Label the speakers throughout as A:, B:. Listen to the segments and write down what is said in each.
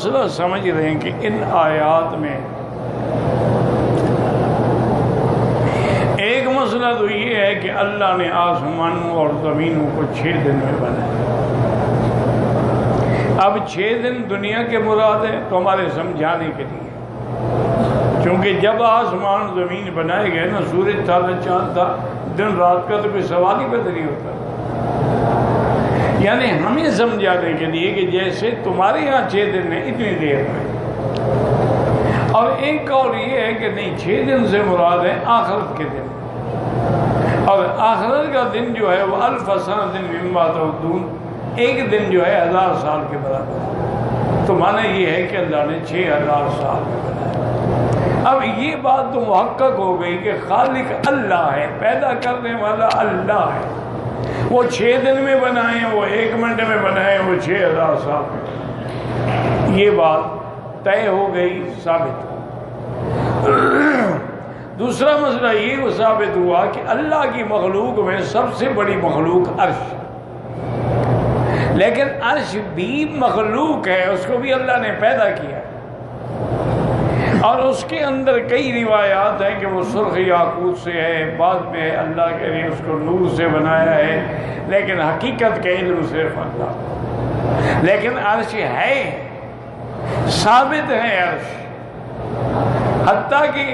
A: مسئلہ سمجھ رہے ہیں کہ ان آیات میں ایک مسئلہ تو یہ ہے کہ اللہ نے آسمانوں اور زمینوں کو 6 دن میں بنایا. اب 6 دن دنیا کے مراد ہے تو ہمارے سمجھانے کے لیے، کیونکہ جب آسمان زمین بنائے گئے نا، سورج تھا نہ چاند تھا، دن رات کا تو کوئی سوال ہی پیدا نہیں ہوتا. یعنی ہمیں سمجھانے کے لیے کہ جیسے تمہارے یہاں 6 دن ہیں اتنی دیر میں. اور ایک قول یہ ہے کہ نہیں، 6 دن سے مراد ہے آخرت کے دن، اور آخرت کا دن جو ہے وہ 1000 سنۃ مما تعدون، ایک دن جو ہے 1000 سال کے برابر. تو معنی یہ ہے کہ اللہ نے 6000 سال میں بنایا. اب یہ بات تو محقق ہو گئی کہ خالق اللہ ہے، پیدا کرنے والا اللہ ہے. وہ 6 دن میں بنائے، وہ 1 منٹ میں بنائے، وہ 6000 سال میں بنائے. یہ بات طے ہو گئی، ثابت ہو. دوسرا مسئلہ یہ ثابت ہوا کہ اللہ کی مخلوق میں سب سے بڑی مخلوق عرش، لیکن عرش بھی مخلوق ہے، اس کو بھی اللہ نے پیدا کیا، اور اس کے اندر کئی روایات ہیں کہ وہ سرخ یاقوت سے ہے، بعد میں اللہ کے لیے اس کو نور سے بنایا ہے، لیکن حقیقت کا علم صرف اللہ. لیکن عرش ہے، ثابت ہے عرش. حتیٰ کہ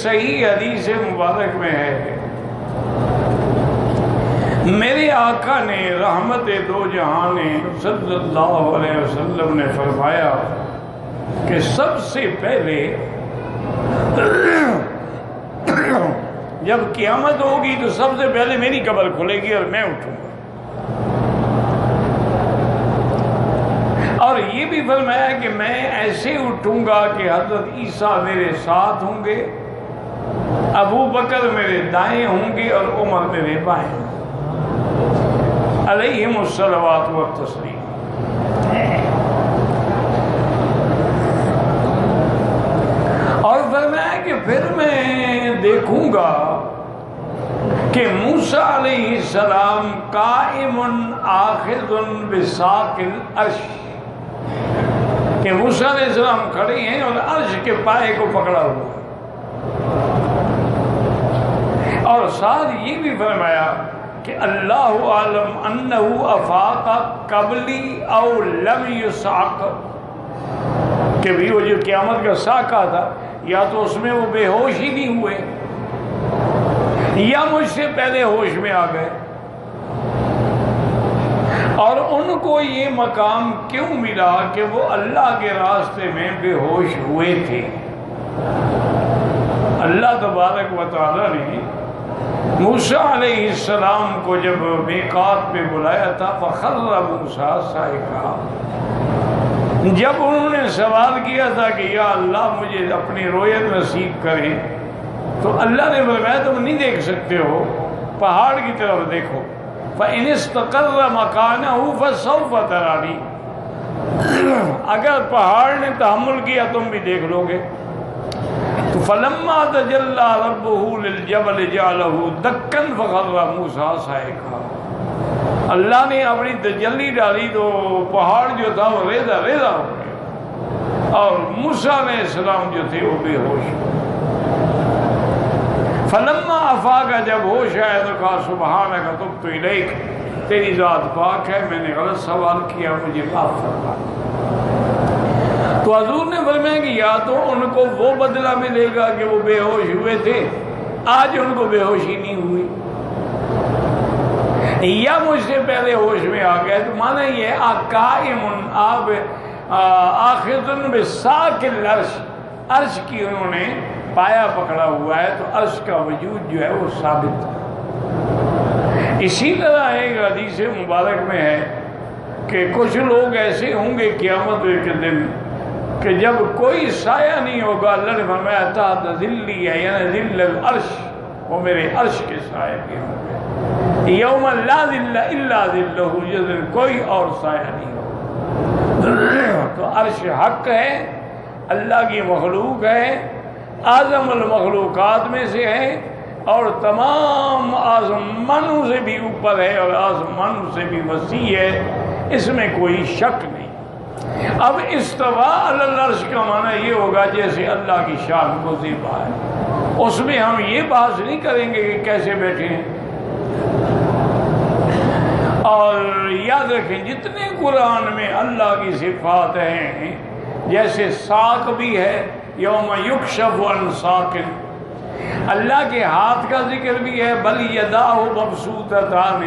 A: صحیح حدیث مبارک میں ہے میرے آقا نے رحمت دو جہان صلی اللہ علیہ وسلم نے فرمایا کہ سب سے پہلے جب قیامت ہوگی تو سب سے پہلے میری قبر کھلے گی اور میں اٹھوں گا. اور یہ بھی فرمایا کہ میں ایسے اٹھوں گا کہ حضرت عیسیٰ میرے ساتھ ہوں گے، ابو بکر میرے دائیں ہوں گے اور عمر میرے بائیں، علیہم الصلوات والتسلیم. اور فرمایا کہ پھر میں دیکھوں گا کہ موسیٰ علیہ السلام قائم آخذ بساق العرش، کہ موسیٰ علیہ السلام کھڑے ہیں اور عرش کے پائے کو پکڑا ہوا ہے. اور ساتھ یہ بھی فرمایا کہ اللہ عالم انہ افاق قبلی او لم یصعق، کہ بھی وہ جو قیامت کا ساقہ تھا، یا تو اس میں وہ بے ہوش ہی نہیں ہوئے یا مجھ سے پہلے ہوش میں آ گئے. اور ان کو یہ مقام کیوں ملا کہ وہ اللہ کے راستے میں بے ہوش ہوئے تھے. اللہ تبارک و تعالی نے موسیٰ علیہ السلام کو جب میقات پہ بلایا تھا، فخر موسیٰ صاعقا، جب انہوں نے سوال کیا تھا کہ یا اللہ مجھے اپنی رؤیت نصیب کریں، تو اللہ نے فرمایا تم نہیں دیکھ سکتے ہو، پہاڑ کی طرف دیکھو. فَإِنِ اسْتَقَرَّ مَكَانَهُ فَسَوْفَ تَرَانِي، اگر پہاڑ نے تحمل کیا تم بھی دیکھ لو گے. تو فَلَمَّا تَجَلَّى رَبُّهُ لِلْجَبَلِ جَعَلَهُ دَكًّا فَخَرَّ مُوسَىٰ صَاعِقًا، اللہ نے اپنی تجلی ڈالی تو پہاڑ جو تھا وہ ریزہ ریزہ ہو گیا، اور موسیٰ علیہ السلام جو تھے وہ بے ہوش. فلما افاق، جب ہوش آیا تو کہا سبحانک تبت الیک، تیری ذات پاک ہے، میں نے غلط سوال کیا، مجھے معاف فرما. تو حضور نے فرمایا کہ یا تو ان کو وہ بدلہ ملے گا کہ وہ بے ہوش ہوئے تھے، آج ان کو بے ہوشی نہیں ہوئی، یا مجھ سے پہلے ہوش میں آ گئے. تو معنی یہ ہے قائم آپ آخذ بساق العرش، عرش کی انہوں نے پایا پکڑا ہوا ہے، تو عرش کا وجود جو ہے وہ ثابت ہے. اسی طرح ایک حدیث مبارک میں ہے کہ کچھ لوگ ایسے ہوں گے قیامت کے دن کہ جب کوئی سایہ نہیں ہوگا، اللہ نے فرمایا تحت ظلی ہے، یعنی ظل العرش، وہ میرے عرش کے سائے کے ہوں گے. یوم لا ظل الا ظلہ، جس دن کوئی اور سایہ نہیں ہوگا. تو عرش حق ہے، اللہ کی مخلوق ہے، اعظم المخلوقات میں سے ہے، اور تمام آسمانوں سے بھی اوپر ہے اور آسمانوں سے بھی وسیع ہے، اس میں کوئی شک نہیں. اب استوا علی العرش کا معنی یہ ہوگا جیسے اللہ کی شان کو زیبا ہے، اس میں ہم یہ بحث نہیں کریں گے کہ کیسے بیٹھے ہیں۔ اور یاد رکھیں جتنے قرآن میں اللہ کی صفات ہیں، جیسے ساق بھی ہے، یوم یکشف عن ساق، اللہ کے ہاتھ کا ذکر بھی ہے، بل یداہ مبسوطتان،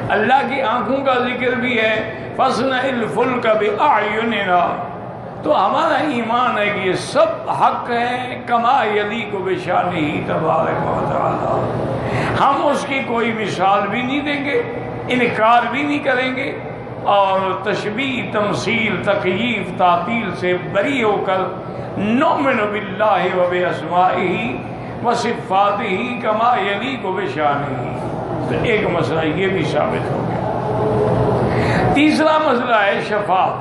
A: اللہ کی آنکھوں کا ذکر بھی ہے، فاصنع الفلک بأعیننا۔ تو ہمارا ایمان ہے کہ یہ سب حق ہے، کما یلیق بشانہ تبارک و تعالی۔ ہم اس کی کوئی مثال بھی نہیں دیں گے، انکار بھی نہیں کریں گے، اور تشبیہ، تمثیل، تکییف، تعطیل سے بری ہو کر نؤمن باللہ و باسمائہ و صفاتہ کما یلیق بشانہ۔ تو ایک مسئلہ یہ بھی ثابت ہو گیا۔ تیسرا مسئلہ ہے شفاعت۔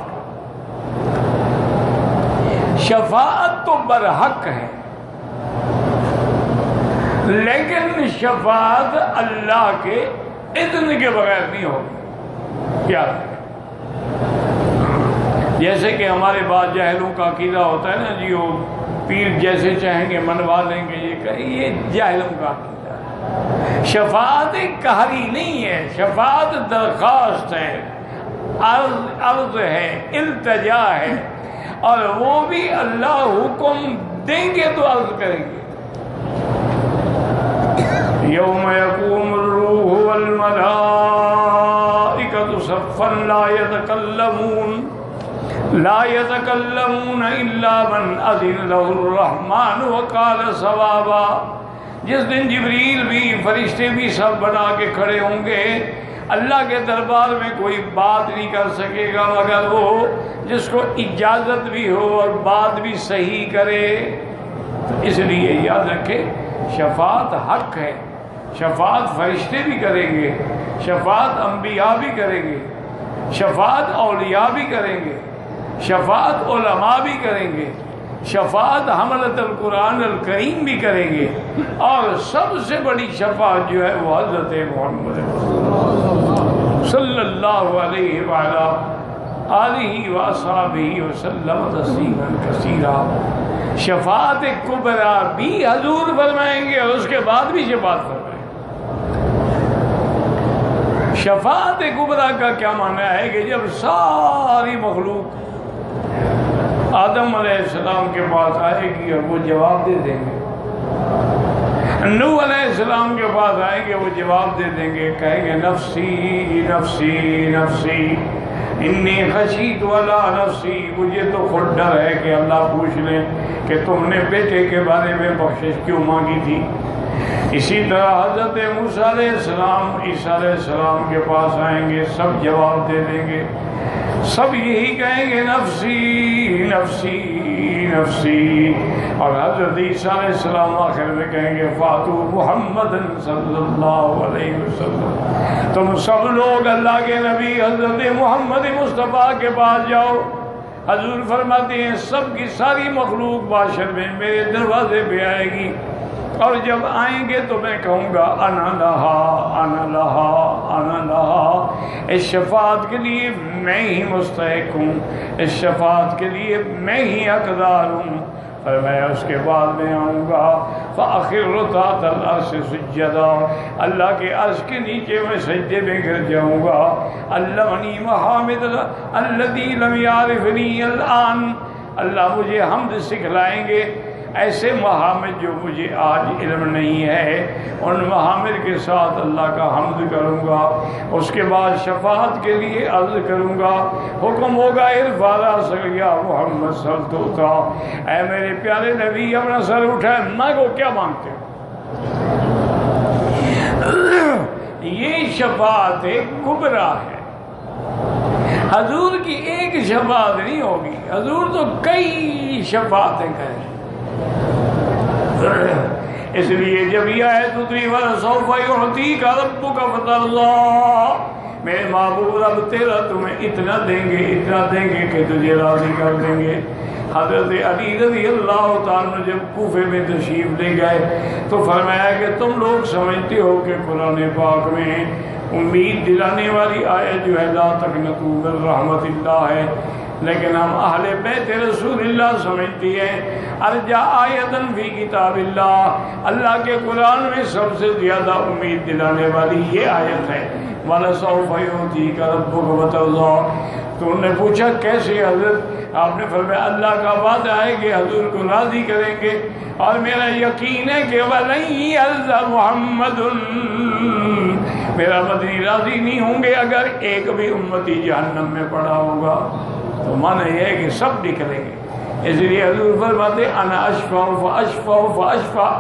A: شفاعت تو برحق ہے، لیکن شفاعت اللہ کے اذن کے بغیر نہیں ہوگی۔ کیا جیسے کہ ہمارے بعض جاہلوں کا عقیدہ ہوتا ہے نا جی، وہ پیر جیسے چاہیں گے منوا لیں گے، یہ جاہلوں کا عقیدہ ہے۔ شفاعت قہری نہیں ہے، شفاعت درخواست ہے، عرض ہے، التجا ہے، اور وہ بھی اللہ حکم دیں گے تو عرض کریں گے۔ یوم یقوم الروح والملائکۃ صفا لا يتكلمون الا من اذن له الرحمن وقال صوابا۔ جس دن جبریل بھی، فرشتے بھی سب بنا کے کھڑے ہوں گے، اللہ کے دربار میں کوئی بات نہیں کر سکے گا مگر وہ جس کو اجازت بھی ہو اور بات بھی صحیح کرے۔ اس لیے یاد رکھے شفاعت حق ہے، شفاعت فرشتے بھی کریں گے، شفاعت انبیاء بھی کریں گے، شفاعت اولیاء بھی کریں گے، شفاعت علماء بھی کریں گے، شفاعت حملۃ القرآن الکریم بھی کریں گے، اور سب سے بڑی شفاعت جو ہے وہ حضرت محمد صلی اللہ علیہ وعلا آلہ واصحابہ وسلم تسلیما کثیرا۔ شفاعت کبریٰ بھی حضور فرمائیں گے، اور اس کے بعد بھی شفاعت فرمائیں گے۔ شفاعت کبریٰ کا کیا معنی ہے کہ جب ساری مخلوق آدم علیہ السلام کے پاس آئے گی اور وہ جواب دے دیں گے، نوح علیہ السلام کے پاس آئیں گے، وہ جواب دے دیں گے، کہیں گے نفسی نفسی نفسی انی خشیت علی نفسی، مجھے تو خود ڈر ہے کہ اللہ پوچھ لیں کہ تم نے بیٹے کے بارے میں بخشش کیوں مانگی تھی۔ اسی طرح حضرت موسیٰ علیہ السلام عیسیٰ علیہ السلام کے پاس آئیں گے، سب جواب دے دیں گے، سب یہی کہیں گے نفسی نفسی نفسی، اور حضرت عیسیٰ علیہ السلام آخر میں کہیں گے فاتو محمد صلی اللہ علیہ وسلم، تم سب لوگ اللہ کے نبی حضرت محمد مصطفیٰ کے پاس جاؤ۔ حضور فرماتے ہیں سب کی ساری مخلوق باشر میں میرے دروازے پہ آئے گی، اور جب آئیں گے تو میں کہوں گا انا لہا انا لہا انا لہا، اس شفاعت کے لیے میں ہی مستحق ہوں، اس شفاعت کے لیے میں ہی حقدار ہوں۔ فرمایا اس کے بعد میں آؤں گا فاخر تحت العرش سجدا، اللہ کے عرش کے نیچے میں سجدے میں گر جاؤں گا۔ علمنی محامد الذی لم یعرفنی الآن، اللہ مجھے حمد سکھلائیں گے، ایسے محامد جو مجھے آج علم نہیں ہے، ان محامد کے ساتھ اللہ کا حمد کروں گا۔ اس کے بعد شفاعت کے لیے عرض کروں گا، حکم ہوگا ارفع رأسک یا محمد صلوۃ، اے میرے پیارے نبی اپنا سر اٹھائے، مانگو کیا مانگتے ہو۔ یہ شفاعت کبریٰ ہے، حضور کی ایک شفاعت نہیں ہوگی، حضور تو کئی شفاعتیں کریں۔ اس لیے جب یہ آیت اتری وَلَسَوْفَ يُعْطِيكَ رَبُّكَ فَتَرْضَىٰ، میرے محبوب رب تیرا تمہیں اتنا دیں گے کہ تجھے راضی کر دیں گے۔ حضرت علی رضی اللہ تعالیٰ جب کوفے میں تشریف لے گئے تو فرمایا کہ تم لوگ سمجھتے ہو کہ قرآن پاک میں امید دلانے والی آیت جو ہے لا تقنطوا من رحمت اللہ ہے، لیکن ہم اہل بیت رسول اللہ سمجھتی ہیں ارجا آیتن فی کتاب اللہ، اللہ کے قرآن میں سب سے زیادہ امید دلانے والی یہ آیت ہے وَلَسَوْفَ يُؤْتِيكَ رَبُّكَ فَتَرْضَىٰ۔ تو انہوں نے پوچھا کیسے حضرت؟ آپ نے فرمایا اللہ کا وعدہ ہے کہ حضور کو راضی کریں گے، اور میرا یقین ہے کہ وَلَن يَرْضَىٰ مُحَمَّدٌ، میرا مدنی راضی نہیں ہوں گے اگر ایک بھی امتی جہنم میں پڑا ہوگا۔ تو معنی یہ ہے کہ سب نکلیں گے، اس لیے حضور فرماتے انا اشفع فاشفع فاشفع،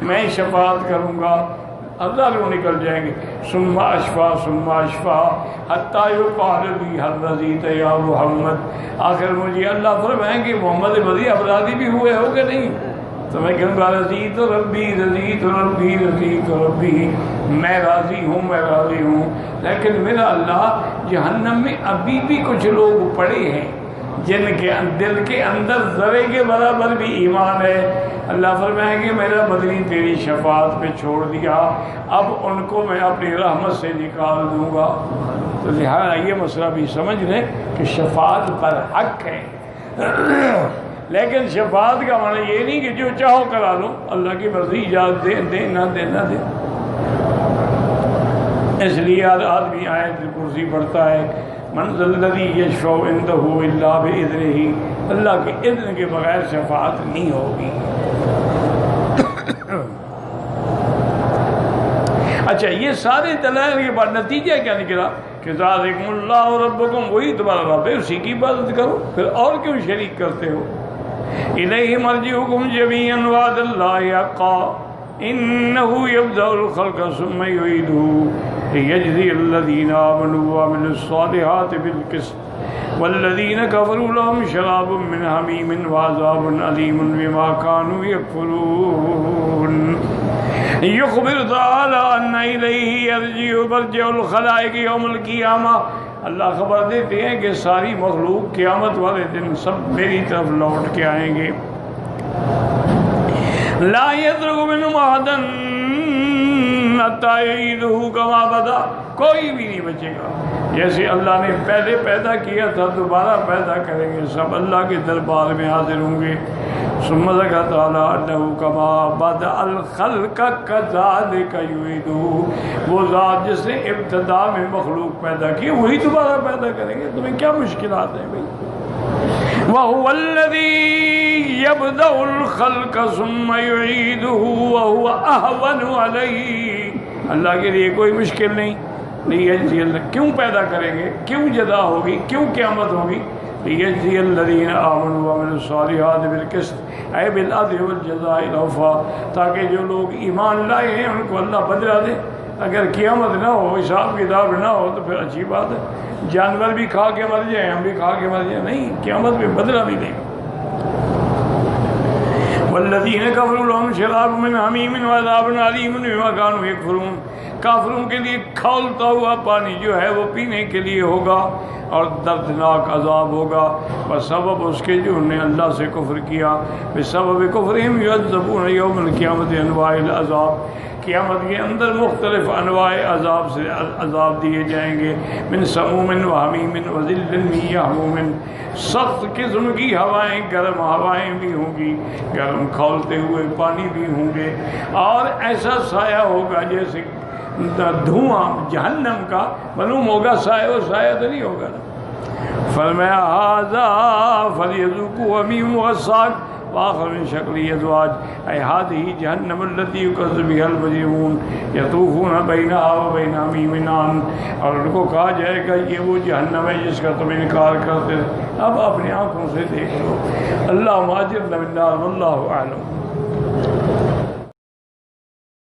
A: میں شفاعت کروں گا ہزاروں نکل جائیں گے، ثم اشفع ثم اشفع حتی یقال لی هل رضیت یا محمد، آخر مجھے اللہ فرمائیں کہ محمد رضی اب راضی بھی ہوئے ہو کہ نہیں؟ تو میں کہوں گا رضیت ربی رضیت ربی رضیت ربی، میں راضی ہوں، لیکن میرا اللہ جہنم میں ابھی بھی کچھ لوگ پڑے ہیں جن کے دل کے اندر ذرے کے برابر بھی ایمان ہے۔ اللہ فرمائے کہ میرا مدنی تیری شفاعت پہ چھوڑ دیا، اب ان کو میں اپنی رحمت سے نکال دوں گا۔ تو لہٰذا یہ مسئلہ بھی سمجھ لیں کہ شفاعت پر حق ہے، لیکن شفاعت کا معنی یہ نہیں کہ جو چاہو کرا لو، اللہ کی مرضی اجازت دے نہ دے۔ اس لیے ہر آدمی آیت کرسی پڑھتا ہے من ذا الذی یشفع عندہ الا بإذنہ، اللہ کے اذن کے بغیر شفاعت نہیں ہوگی۔ اچھا یہ سارے دلائل کے بعد نتیجہ کیا نکلا کہ ذالکم اللہ ربکم، وہی تمہارا رب ہے، اسی کی عبادت کرو، پھر اور کیوں شریک کرتے ہو؟ الیہ مرجعکم جمیعا وعد اللہ حقا انہ یبدأ الخلق ثم یعیدہ لیجزی الذین آمنوا وعملوا الصالحات بالقسط والذین کفروا لهم شراب من حمیم وعذاب علیم بما كانوا یکفرون۔ یخبر تعالی ان الیہ مرجع الخلائق یوم القیامہ، اللہ خبر دیتے ہیں کہ ساری مخلوق قیامت والے دن سب میری طرف لوٹ کے آئیں گے۔ لا یترک منہم احدا حتی یعیدہ کما بدا، کوئی بھی نہیں بچے گا، جیسے اللہ نے پہلے پیدا کیا تھا دوبارہ پیدا کریں گے، سب اللہ کے دربار میں حاضر ہوں گے۔ ثم ذکر تعالی انہ کما بدأ الخلق کذالک یعیدہ، وہ ذات جس نے ابتدا میں مخلوق پیدا کی وہی دوبارہ پیدا کریں گے، تمہیں کیا مشکلات ہیں بھائی؟ وَهُوَ الَّذِي يَبْدَأُ الْخَلْقَ ثُمَّ يُعِيدُهُ وَهُوَ أَهْوَنُ عَلَيْهِ، اللہ کے لیے کوئی مشکل نہیں۔ لیجزی اللہ، کیوں پیدا کریں گے، کیوں جزا ہوگی، کیوں قیامت ہوگی؟ لیجزی الذین آمنوا وعملوا الصالحات بالقسط اے بالعدل والجزاء الاوفیٰ، تاکہ جو لوگ ایمان لائے ہیں ان کو اللہ بدلہ دے۔ اگر قیامت نہ ہو، حساب کتاب نہ ہو تو پھر اچھی بات ہے، جانور بھی کھا کے مر جائیں، ہم بھی کھا کے مر جائیں، نہیں، قیامت میں بدلہ بھی دے گا۔ والذین کفروا لهم شراب من حمیم وعذاب علیم بما كانوا یکفرون، کافروں کے لیے کھولتا ہوا پانی جو ہے وہ پینے کے لیے ہوگا اور دردناک عذاب ہوگا، بسبب اس کے جو انہوں نے اللہ سے کفر کیا، بسبب کفرہم یعذبون یوم القیامت انواع العذاب، قیامت کے اندر مختلف انواع عذاب سے عذاب دیے جائیں گے، من سموم و حمیم و ظل من یحموم، سخت قسم کی ہوائیں، گرم ہوائیں بھی ہوں گی، گرم کھولتے ہوئے پانی بھی ہوں گے، اور ایسا سایہ ہوگا جیسے دھواں جہنم کا، معلوم ہوگا سایہ، وہ سایہ تو نہیں ہوگا نا۔ فرمایا ھذا فلیذوقوا حمیم وغساق وآخر من شکلہ ازواج اے ہذہ جہنم التی یکذب بہا المجرمون یطوفون بینہا وبین حمیم آن، اور ان کو کہا جائے گا یہ وہ جہنم ہے جس کا تم انکار کرتے، اب اپنی آنکھوں سے دیکھ لو۔ اللہ اجرنا من النار واللہ اعلم۔